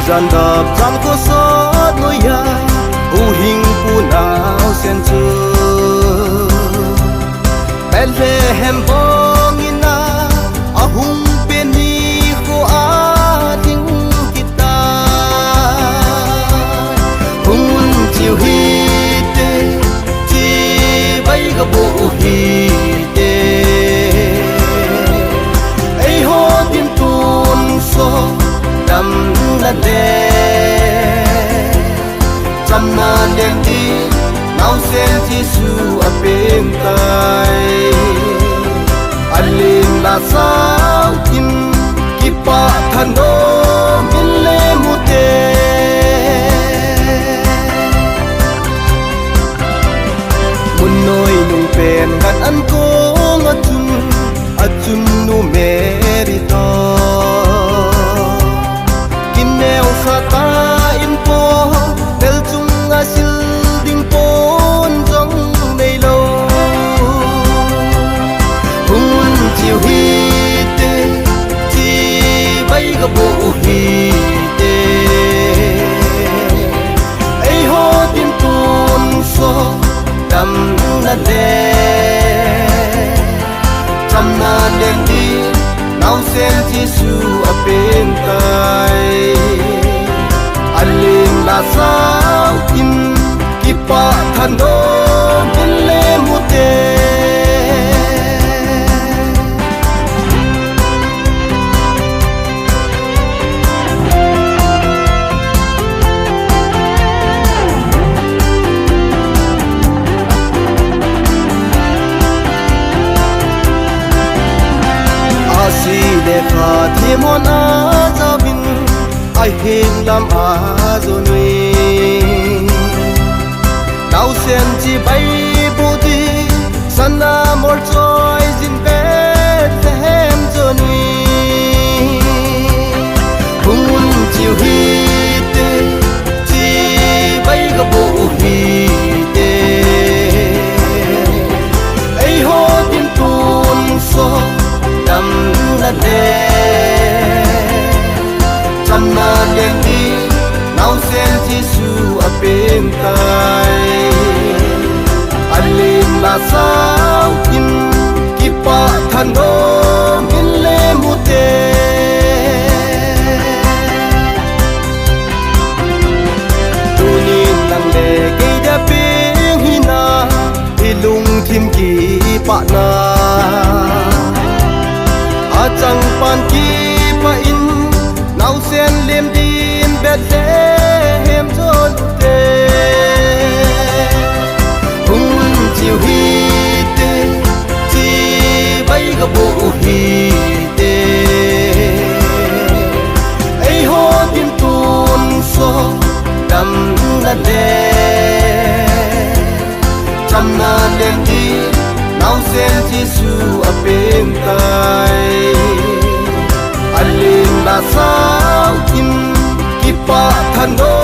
gian đập gian có sót ngôi ya u hình cu nào sen chưa bên lề hem bong ina a hung bên ni ko a ting kita hung chiu hi te chi bay ga bo hi te ai ho tin tun so đam la de chăm na đen đi nao sen Giêsu a bên tai alim la sao kim kipa thano min le mute mun noi nung pen kan an ko achun nu merito kim neo sa ta in po tel chung a sil ding pon jong nei lo hun chiu hi te chi bay ga bo hi te ai ho tin tun so dam na de chăm na đen đi nao sen Giêsu a bên tai alim la sao kim kipa thano min le mute asi dekha themon a zabin ai heng lam a zo nui nau sen chi bay bu di sana mor joy jin Bethlehem zo nui hun chiu hi te chi bay ga bo hi te ai ho tin tun so dam la de chăm na đen đi nao sen Giêsu a bên tai alim la sao kim kipa thano min le mute tunin nang le ke da ping hina ilung thim ki pa na a chang pan ki pa in nau sen lem din Bethlehem zon te hun chiu hi te chi bay ga bo hi te ai ho tin tun so dam la de chăm na đen đi nao sen Giêsu a bên tai alim la sao kim kipa thano